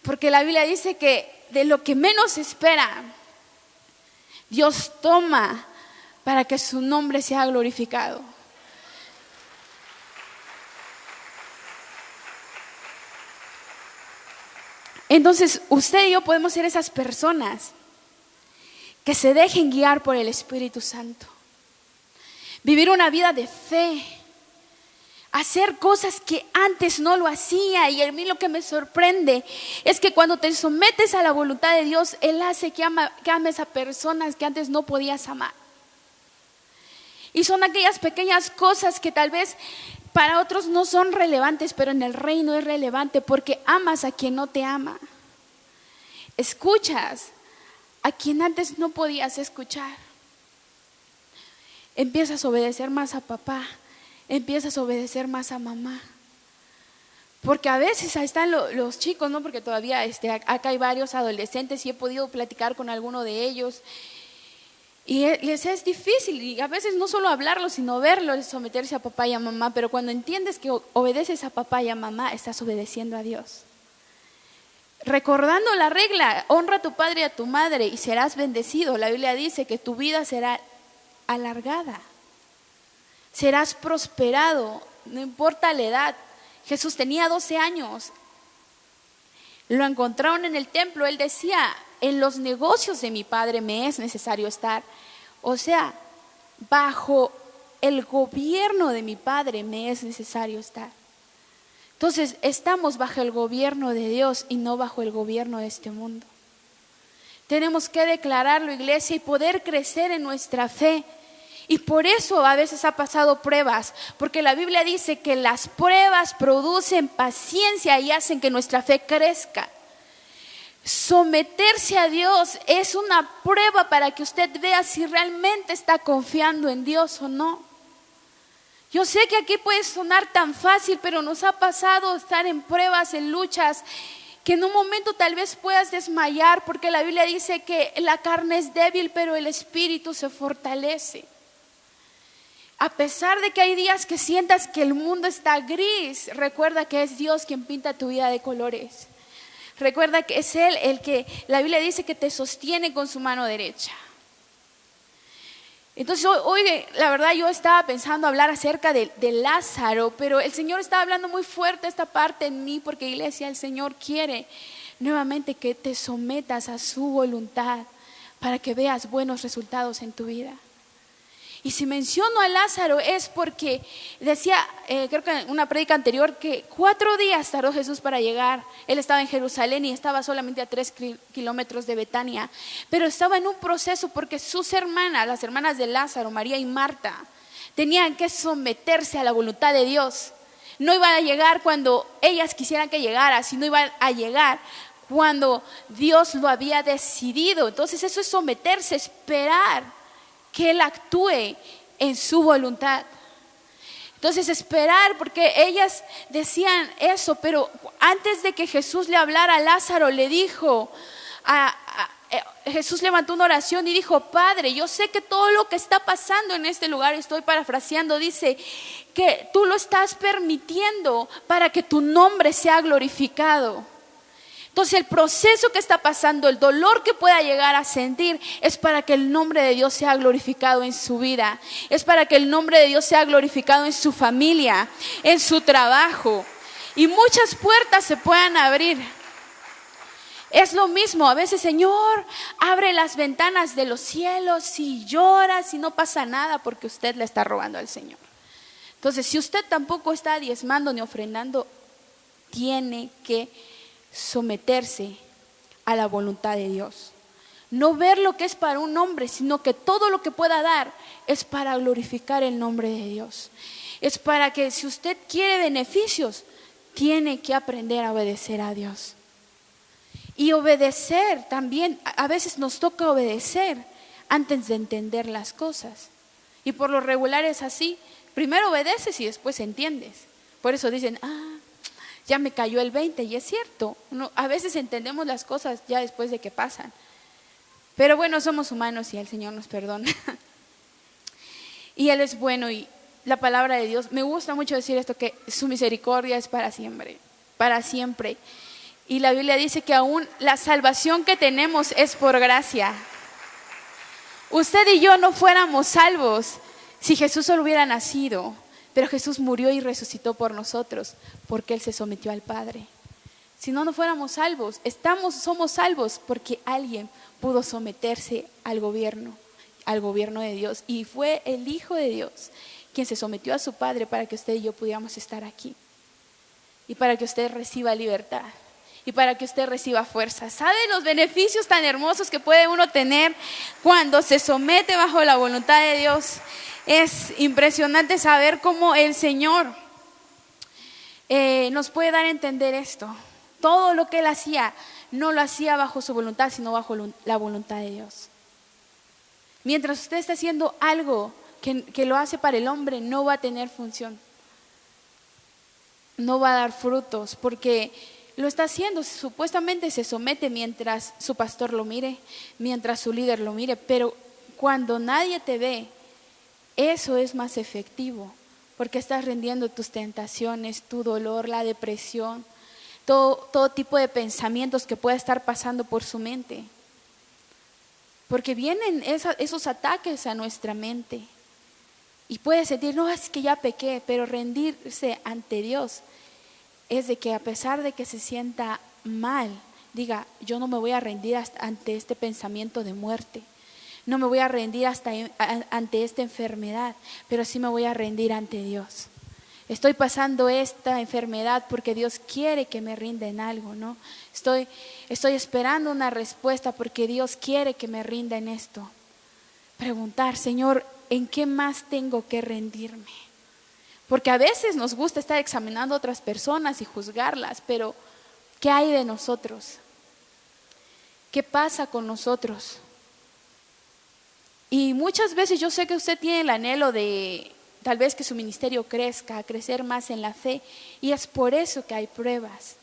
porque la Biblia dice que de lo que menos espera, Dios toma para que su nombre sea glorificado. Entonces, usted y yo podemos ser esas personas que se dejen guiar por el Espíritu Santo. Vivir una vida de fe. Hacer cosas que antes no lo hacía. Y a mí lo que me sorprende es que cuando te sometes a la voluntad de Dios, Él hace que ames a personas que antes no podías amar. Y son aquellas pequeñas cosas que tal vez para otros no son relevantes, pero en el reino es relevante porque amas a quien no te ama. Escuchas a quien antes no podías escuchar. Empiezas a obedecer más a papá. Empiezas a obedecer más a mamá. Porque a veces ahí están los chicos, ¿no? Porque todavía acá hay varios adolescentes y he podido platicar con alguno de ellos. Y les es difícil, y a veces no solo hablarlo, sino verlo, someterse a papá y a mamá. Pero cuando entiendes que obedeces a papá y a mamá, estás obedeciendo a Dios. Recordando la regla, honra a tu padre y a tu madre y serás bendecido. La Biblia dice que tu vida será alargada. Serás prosperado, no importa la edad. Jesús tenía 12 años. Lo encontraron en el templo. Él decía, en los negocios de mi padre me es necesario estar. O sea, bajo el gobierno de mi padre me es necesario estar. Entonces, estamos bajo el gobierno de Dios y no bajo el gobierno de este mundo. Tenemos que declararlo, iglesia, y poder crecer en nuestra fe. Y por eso a veces ha pasado pruebas, porque la Biblia dice que las pruebas producen paciencia y hacen que nuestra fe crezca. Someterse a Dios es una prueba para que usted vea si realmente está confiando en Dios o no. Yo sé que aquí puede sonar tan fácil, pero nos ha pasado estar en pruebas, en luchas, que en un momento tal vez puedas desmayar, porque la Biblia dice que la carne es débil, pero el espíritu se fortalece. A pesar de que hay días que sientas que el mundo está gris, recuerda que es Dios quien pinta tu vida de colores. Recuerda que es Él el que, la Biblia dice que te sostiene con su mano derecha. Entonces hoy la verdad yo estaba pensando hablar acerca de Lázaro, pero el Señor estaba hablando muy fuerte esta parte en mí, porque iglesia, el Señor quiere nuevamente que te sometas a su voluntad para que veas buenos resultados en tu vida. Y si menciono a Lázaro es porque decía, creo que en una prédica anterior, que 4 días tardó Jesús para llegar. Él estaba en Jerusalén y estaba solamente a 3 kilómetros de Betania, pero estaba en un proceso porque sus hermanas, las hermanas de Lázaro, María y Marta, tenían que someterse a la voluntad de Dios. No iban a llegar cuando ellas quisieran que llegara, sino iban a llegar cuando Dios lo había decidido. Entonces eso es someterse, esperar que Él actúe en su voluntad. Entonces esperar, porque ellas decían eso, pero antes de que Jesús le hablara a Lázaro, le dijo, Jesús levantó una oración y dijo: Padre, yo sé que todo lo que está pasando en este lugar, estoy parafraseando, dice que tú lo estás permitiendo para que tu nombre sea glorificado. Entonces el proceso que está pasando, el dolor que pueda llegar a sentir, es para que el nombre de Dios sea glorificado en su vida. Es para que el nombre de Dios sea glorificado en su familia, en su trabajo. Y muchas puertas se puedan abrir. Es lo mismo, a veces: Señor, abre las ventanas de los cielos, y lloras y no pasa nada porque usted le está robando al Señor. Entonces, si usted tampoco está diezmando ni ofrendando, tiene que someterse a la voluntad de Dios. No ver lo que es para un hombre, sino que todo lo que pueda dar es para glorificar el nombre de Dios. Es para que, si usted quiere beneficios, tiene que aprender a obedecer a Dios. Y obedecer también, a veces nos toca obedecer antes de entender las cosas. Y por lo regular es así: primero obedeces y después entiendes. Por eso dicen: ya me cayó el 20, y es cierto, a veces entendemos las cosas ya después de que pasan. Pero bueno, somos humanos y el Señor nos perdona. Y Él es bueno, y la palabra de Dios, me gusta mucho decir esto, que su misericordia es para siempre, para siempre. Y la Biblia dice que aún la salvación que tenemos es por gracia. Usted y yo no fuéramos salvos si Jesús solo hubiera nacido. Pero Jesús murió y resucitó por nosotros, porque Él se sometió al Padre. Si no, no fuéramos salvos. Somos salvos porque alguien pudo someterse al gobierno de Dios. Y fue el Hijo de Dios quien se sometió a su Padre para que usted y yo pudiéramos estar aquí. Y para que usted reciba libertad. Y para que usted reciba fuerza. ¿Sabe los beneficios tan hermosos que puede uno tener cuando se somete bajo la voluntad de Dios? Es impresionante saber cómo el Señor nos puede dar a entender esto. Todo lo que Él hacía, no lo hacía bajo su voluntad, sino bajo la voluntad de Dios. Mientras usted está haciendo algo que lo hace para el hombre, no va a tener función. No va a dar frutos, porque lo está haciendo, supuestamente se somete mientras su pastor lo mire, mientras su líder lo mire, pero cuando nadie te ve, eso es más efectivo, porque estás rendiendo tus tentaciones, tu dolor, la depresión, todo tipo de pensamientos que pueda estar pasando por su mente. Porque vienen esos ataques a nuestra mente. Y puedes sentir: no, es que ya pequé, pero rendirse ante Dios es de que, a pesar de que se sienta mal, diga: yo no me voy a rendir ante este pensamiento de muerte. No me voy a rendir ante esta enfermedad, pero sí me voy a rendir ante Dios. Estoy pasando esta enfermedad porque Dios quiere que me rinda en algo, ¿no? Estoy esperando una respuesta porque Dios quiere que me rinda en esto. Preguntar: Señor, ¿en qué más tengo que rendirme? Porque a veces nos gusta estar examinando a otras personas y juzgarlas, pero ¿qué hay de nosotros? ¿Qué pasa con nosotros? Y muchas veces yo sé que usted tiene el anhelo de tal vez que su ministerio crezca, crecer más en la fe, y es por eso que hay pruebas,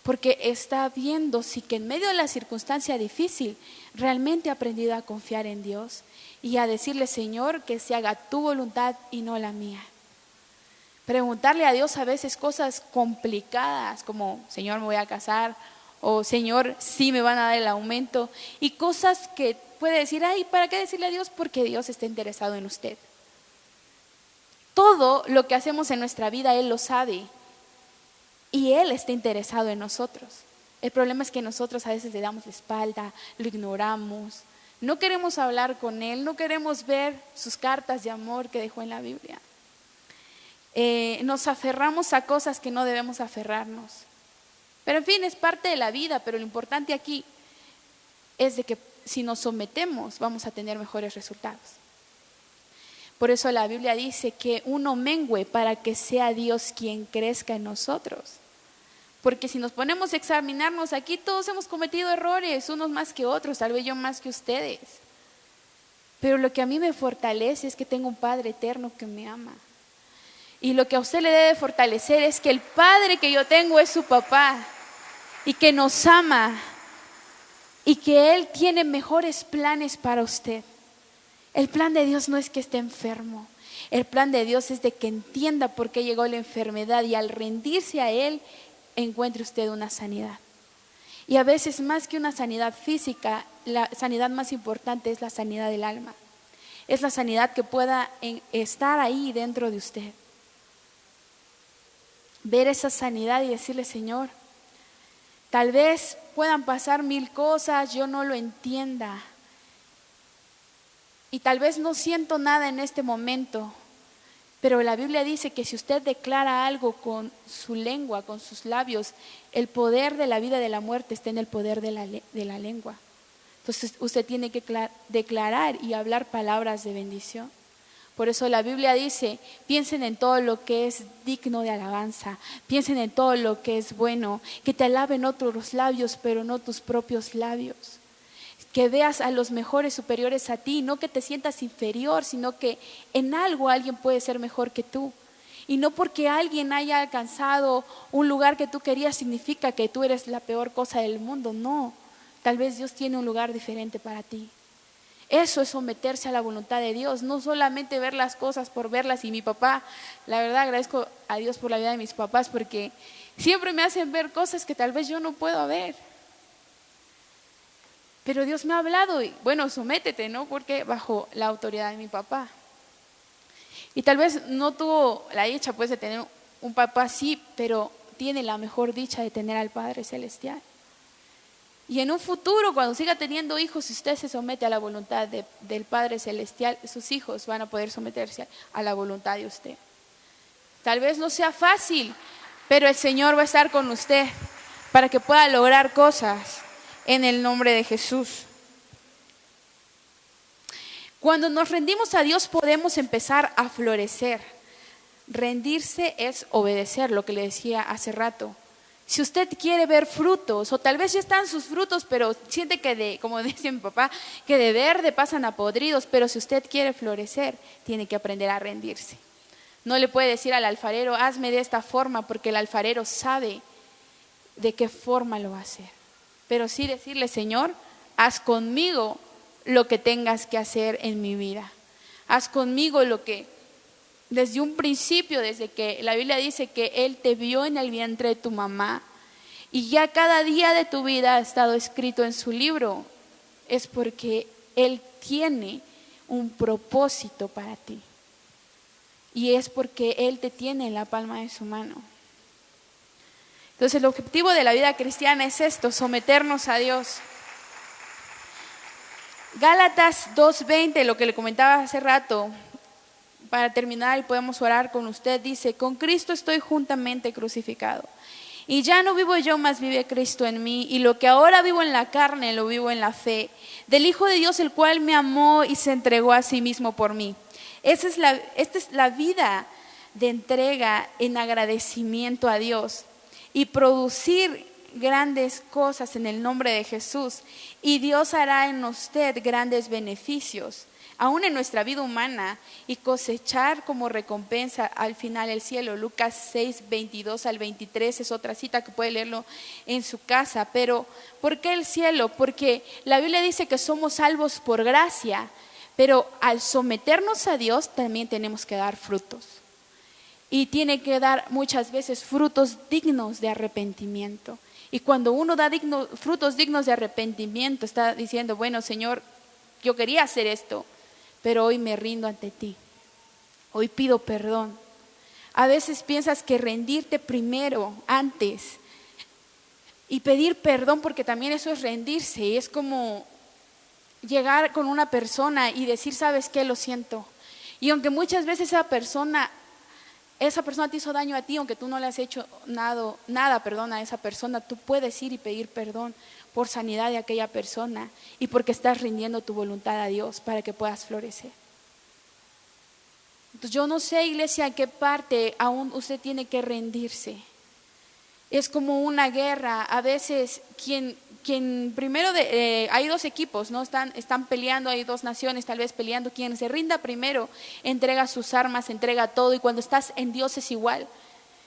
porque está viendo si que en medio de la circunstancia difícil realmente ha aprendido a confiar en Dios y a decirle: Señor, que se haga tu voluntad y no la mía. Preguntarle a Dios a veces cosas complicadas como: Señor, me voy a casar, o Señor, sí me van a dar el aumento, y cosas que puede decir: ay, ¿para qué decirle a Dios? Porque Dios está interesado en usted. Todo lo que hacemos en nuestra vida Él lo sabe y Él está interesado en nosotros. El problema es que nosotros a veces le damos la espalda, lo ignoramos, no queremos hablar con Él, no queremos ver sus cartas de amor que dejó en la Biblia. Nos aferramos a cosas que no debemos aferrarnos. Pero en fin, es parte de la vida, pero lo importante aquí es de que si nos sometemos vamos a tener mejores resultados. Por eso la Biblia dice que uno mengüe para que sea Dios quien crezca en nosotros. Porque si nos ponemos a examinarnos aquí, todos hemos cometido errores, unos más que otros, tal vez yo más que ustedes. Pero lo que a mí me fortalece es que tengo un Padre eterno que me ama. Y lo que a usted le debe fortalecer es que el Padre que yo tengo es su papá y que nos ama y que Él tiene mejores planes para usted. El plan de Dios no es que esté enfermo. El plan de Dios es de que entienda por qué llegó la enfermedad y al rendirse a Él encuentre usted una sanidad. Y a veces más que una sanidad física, la sanidad más importante es la sanidad del alma. Es la sanidad que pueda estar ahí dentro de usted. Ver esa sanidad y decirle: Señor, tal vez puedan pasar 1000 cosas, yo no lo entienda. Y tal vez no siento nada en este momento, pero la Biblia dice que si usted declara algo con su lengua, con sus labios, el poder de la vida y de la muerte está en el poder de la lengua. Entonces usted tiene que declarar y hablar palabras de bendición. Por eso la Biblia dice: piensen en todo lo que es digno de alabanza, piensen en todo lo que es bueno, que te alaben otros labios, pero no tus propios labios. Que veas a los mejores superiores a ti, no que te sientas inferior, sino que en algo alguien puede ser mejor que tú. Y no porque alguien haya alcanzado un lugar que tú querías significa que tú eres la peor cosa del mundo, no. Tal vez Dios tiene un lugar diferente para ti. Eso es someterse a la voluntad de Dios, no solamente ver las cosas por verlas. Y mi papá, la verdad agradezco a Dios por la vida de mis papás, porque siempre me hacen ver cosas que tal vez yo no puedo ver. Pero Dios me ha hablado y bueno, sométete, ¿no? Porque bajo la autoridad de mi papá. Y tal vez no tuvo la dicha pues de tener un papá así, pero tiene la mejor dicha de tener al Padre Celestial. Y en un futuro, cuando siga teniendo hijos, si usted se somete a la voluntad del Padre Celestial, sus hijos van a poder someterse a la voluntad de usted. Tal vez no sea fácil, pero el Señor va a estar con usted para que pueda lograr cosas en el nombre de Jesús. Cuando nos rendimos a Dios podemos empezar a florecer. Rendirse es obedecer, lo que le decía hace rato. Si usted quiere ver frutos, o tal vez ya están sus frutos, pero siente que como decía mi papá, que de verde pasan a podridos, pero si usted quiere florecer, tiene que aprender a rendirse. No le puede decir al alfarero: hazme de esta forma, porque el alfarero sabe de qué forma lo va a hacer. Pero sí decirle: Señor, haz conmigo lo que tengas que hacer en mi vida. Haz conmigo lo que desde un principio, desde que la Biblia dice que Él te vio en el vientre de tu mamá y ya cada día de tu vida ha estado escrito en su libro, es porque Él tiene un propósito para ti. Y es porque Él te tiene en la palma de su mano. Entonces el objetivo de la vida cristiana es esto: someternos a Dios. Gálatas 2:20, lo que le comentaba hace rato, para terminar y podemos orar con usted, dice: con Cristo estoy juntamente crucificado. Y ya no vivo yo, mas vive Cristo en mí. Y lo que ahora vivo en la carne, lo vivo en la fe del Hijo de Dios, el cual me amó y se entregó a sí mismo por mí. Esta es la vida de entrega en agradecimiento a Dios. Y producir grandes cosas en el nombre de Jesús y Dios hará en usted grandes beneficios, aún en nuestra vida humana, y cosechar como recompensa al final el cielo. Lucas 6, 22 al 23 es otra cita que puede leerlo en su casa. Pero ¿por qué el cielo? Porque la Biblia dice que somos salvos por gracia, pero al someternos a Dios también tenemos que dar frutos. Y tiene que dar muchas veces frutos dignos de arrepentimiento. Y cuando uno da frutos dignos de arrepentimiento, está diciendo, bueno, Señor, yo quería hacer esto, pero hoy me rindo ante ti. Hoy pido perdón. A veces piensas que rendirte primero, antes, y pedir perdón, porque también eso es rendirse. Es como llegar con una persona y decir, ¿sabes qué? Lo siento. Y aunque muchas veces esa persona te hizo daño a ti, aunque tú no le has hecho nada, a esa persona, tú puedes ir y pedir perdón por sanidad de aquella persona y porque estás rindiendo tu voluntad a Dios para que puedas florecer. Entonces, yo no sé, iglesia, en qué parte aún usted tiene que rendirse. Es como una guerra. A veces hay dos equipos, ¿no? Están peleando, hay dos naciones tal vez peleando. Quien se rinda primero entrega sus armas, entrega todo, y cuando estás en Dios es igual.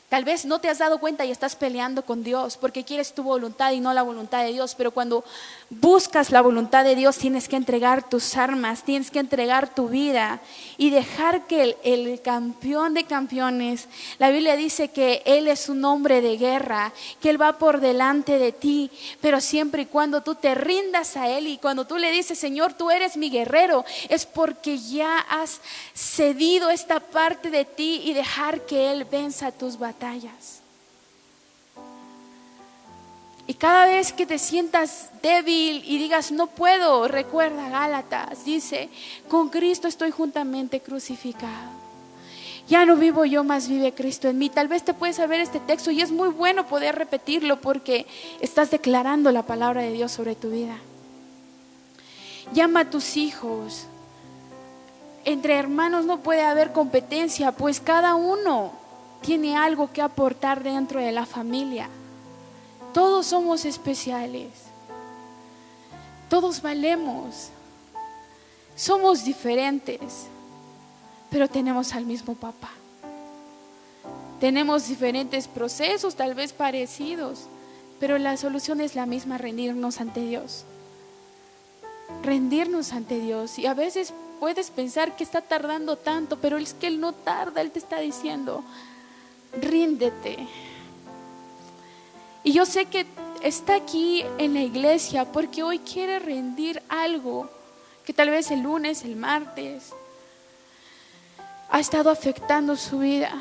Tal vez no te has dado cuenta y estás peleando con Dios porque quieres tu voluntad y no la voluntad de Dios. Pero cuando buscas la voluntad de Dios, tienes que entregar tus armas, tienes que entregar tu vida y dejar que el campeón de campeones, la Biblia dice que Él es un hombre de guerra, que Él va por delante de ti, pero siempre y cuando tú te rindas a Él y cuando tú le dices, Señor, tú eres mi guerrero, es porque ya has cedido esta parte de ti y dejar que Él venza tus batallas. Y cada vez que te sientas débil y digas no puedo, recuerda Gálatas, dice, con Cristo estoy juntamente crucificado. Ya no vivo yo, mas vive Cristo en mí. Tal vez te puedes saber este texto y es muy bueno poder repetirlo porque estás declarando la palabra de Dios sobre tu vida. Llama a tus hijos. Entre hermanos no puede haber competencia, pues cada uno tiene algo que aportar dentro de la familia. Todos somos especiales. Todos valemos. Somos diferentes, pero tenemos al mismo papá. Tenemos diferentes procesos, tal vez parecidos, pero la solución es la misma: rendirnos ante Dios. Rendirnos ante Dios. Y a veces puedes pensar que está tardando tanto, pero es que Él no tarda. Él te está diciendo, ríndete. Y yo sé que está aquí en la iglesia porque hoy quiere rendir algo que tal vez el lunes, el martes ha estado afectando su vida.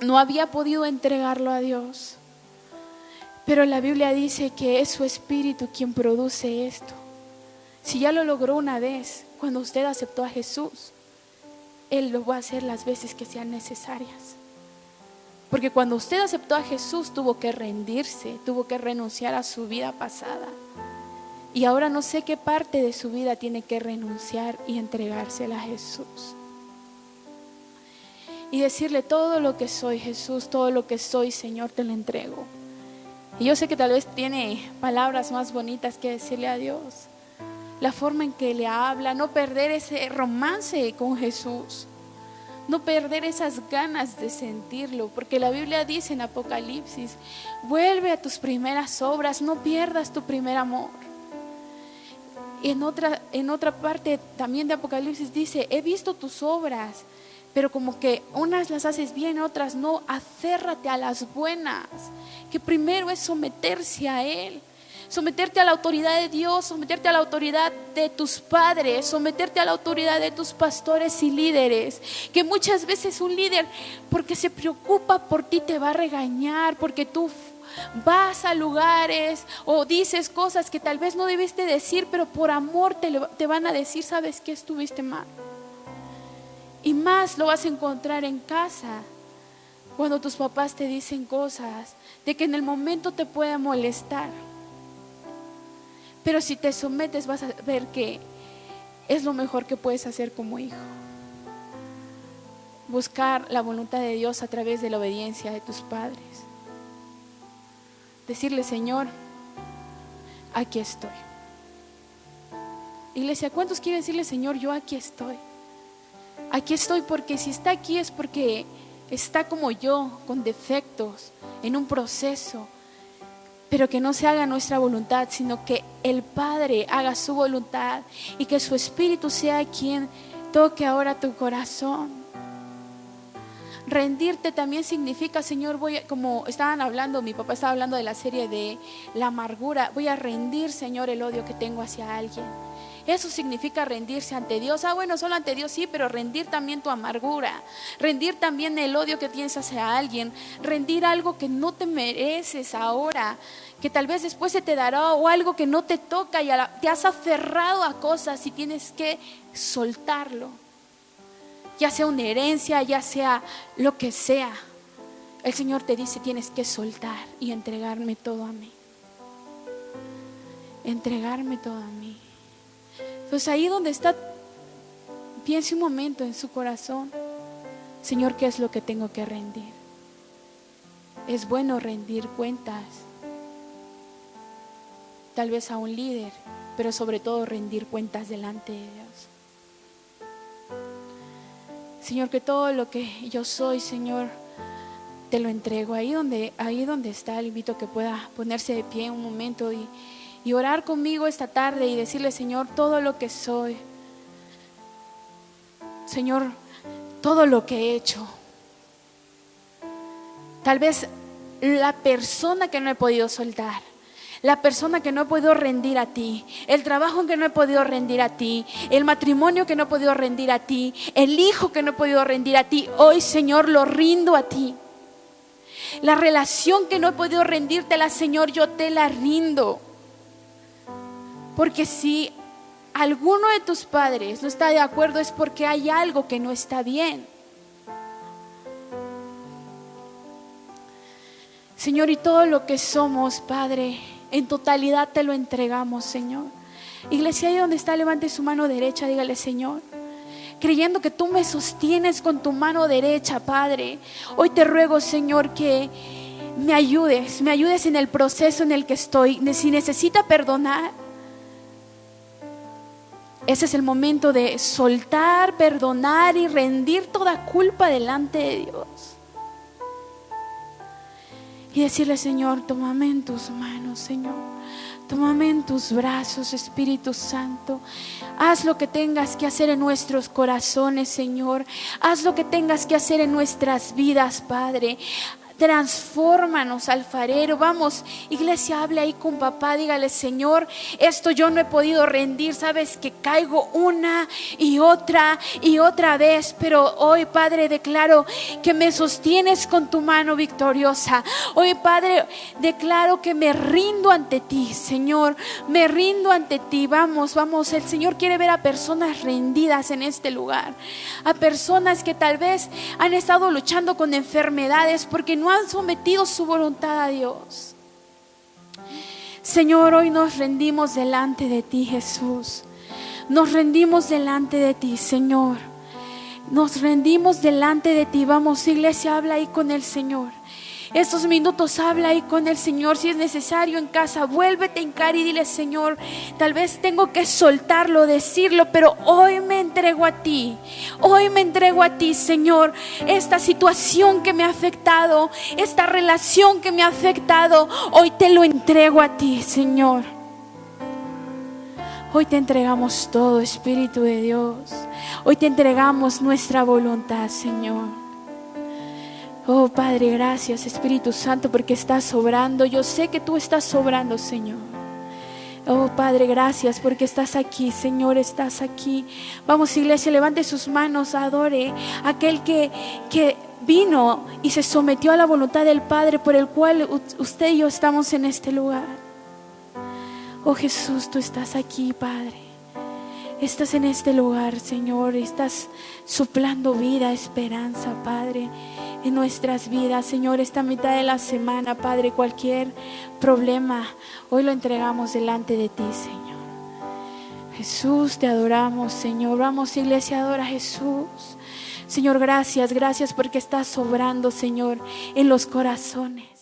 No había podido entregarlo a Dios, pero la Biblia dice que es su espíritu quien produce esto. Si ya lo logró una vez, cuando usted aceptó a Jesús, Él lo va a hacer las veces que sean necesarias. Porque cuando usted aceptó a Jesús, tuvo que rendirse, tuvo que renunciar a su vida pasada. Y ahora no sé qué parte de su vida tiene que renunciar y entregársela a Jesús. Y decirle, todo lo que soy, Jesús, todo lo que soy, Señor, te lo entrego. Y yo sé que tal vez tiene palabras más bonitas que decirle a Dios. La forma en que le habla, no perder ese romance con Jesús. No perder esas ganas de sentirlo, porque la Biblia dice en Apocalipsis, vuelve a tus primeras obras, no pierdas tu primer amor. Y en otra parte también de Apocalipsis dice, he visto tus obras, pero como que unas las haces bien, otras no. Aférrate a las buenas, que primero es someterse a Él. Someterte a la autoridad de Dios, someterte a la autoridad de tus padres, someterte a la autoridad de tus pastores y líderes. Que muchas veces un líder, porque se preocupa por ti, te va a regañar, porque tú vas a lugares o dices cosas que tal vez no debiste decir, pero por amor te van a decir, ¿sabes qué? Estuviste mal. Y más lo vas a encontrar en casa, cuando tus papás te dicen cosas de que en el momento te puede molestar. Pero si te sometes vas a ver que es lo mejor que puedes hacer como hijo. Buscar la voluntad de Dios a través de la obediencia de tus padres. decirle: Señor, aquí estoy. Iglesia, ¿cuántos quieren decirle: Señor, yo aquí estoy? Aquí estoy, porque si está aquí es porque está como yo, con defectos, en un proceso. Pero que no se haga nuestra voluntad, sino que el Padre haga su voluntad y que su Espíritu sea quien toque ahora tu corazón. Rendirte también significa: Señor, como estaban hablando, mi papá estaba hablando de la serie de la amargura, voy a rendir, Señor, el odio que tengo hacia alguien. Eso significa rendirse ante Dios. Bueno, solo ante Dios sí, pero rendir también tu amargura, rendir también el odio que tienes hacia alguien, rendir algo que no te mereces ahora, que tal vez después se te dará, o algo que no te toca y te has aferrado a cosas y tienes que soltarlo, ya sea una herencia, ya sea lo que sea. El Señor te dice: tienes que soltar y entregarme todo a mí, entregarme todo a mí. Entonces ahí donde está, piense un momento en su corazón: Señor, ¿qué es lo que tengo que rendir? Es bueno rendir cuentas, tal vez a un líder, pero sobre todo rendir cuentas delante de Dios. Señor, que todo lo que yo soy, Señor, te lo entrego. Ahí donde está, le invito a que pueda ponerse de pie un momento y orar conmigo esta tarde y decirle: Señor, todo lo que soy, Señor, todo lo que he hecho, tal vez la persona que no he podido soltar, la persona que no he podido rendir a ti, el trabajo que no he podido rendir a ti, el matrimonio que no he podido rendir a ti, el hijo que no he podido rendir a ti, hoy, Señor, lo rindo a ti. La relación que no he podido rendírtela, Señor, yo te la rindo. Porque si alguno de tus padres no está de acuerdo, es porque hay algo que no está bien. Señor, y todo lo que somos, Padre, en totalidad te lo entregamos, Señor. Iglesia, ahí donde está, levante su mano derecha, dígale: Señor, creyendo que tú me sostienes con tu mano derecha, Padre, hoy te ruego, Señor, que me ayudes en el proceso en el que estoy. Si necesita perdonar, ese es el momento de soltar, perdonar y rendir toda culpa delante de Dios. Y decirle: Señor, tómame en tus manos, Señor. Tómame en tus brazos, Espíritu Santo. Haz lo que tengas que hacer en nuestros corazones, Señor. Haz lo que tengas que hacer en nuestras vidas, Padre. Transfórmanos, alfarero. Vamos, iglesia, hable ahí con papá, dígale: Señor, esto yo no he podido rendir. Sabes que caigo una y otra vez, pero hoy, Padre, declaro que me sostienes con tu mano victoriosa. Hoy, Padre, declaro que me rindo ante ti, Señor, me rindo ante ti. Vamos, el Señor quiere ver a personas rendidas en este lugar, a personas que tal vez han estado luchando con enfermedades porque no han sometido su voluntad a Dios. Señor, hoy nos rendimos delante de ti, Jesús. Nos rendimos delante de ti, Señor. Nos rendimos delante de ti. Vamos, iglesia, habla ahí con el Señor. Estos minutos habla ahí con el Señor. Si es necesario en casa, vuélvete a hincar y dile: Señor, tal vez tengo que soltarlo, decirlo, pero hoy me entrego a ti. Hoy me entrego a ti, Señor. Esta situación que me ha afectado, esta relación que me ha afectado, hoy te lo entrego a ti, Señor. Hoy te entregamos todo, Espíritu de Dios. Hoy te entregamos nuestra voluntad, Señor. Oh, Padre, gracias, Espíritu Santo, porque estás obrando. Yo sé que tú estás obrando, Señor. Oh, Padre, gracias porque estás aquí, Señor, estás aquí. Vamos, iglesia, levante sus manos, adore a aquel que vino y se sometió a la voluntad del Padre, por el cual usted y yo estamos en este lugar. Oh, Jesús, tú estás aquí, Padre. Estás en este lugar, Señor. Estás soplando vida, esperanza, Padre, en nuestras vidas, Señor. Esta mitad de la semana, Padre, cualquier problema, hoy lo entregamos delante de ti, Señor. Jesús, te adoramos, Señor. Vamos, iglesia, adora a Jesús. Señor, gracias porque estás obrando, Señor, en los corazones.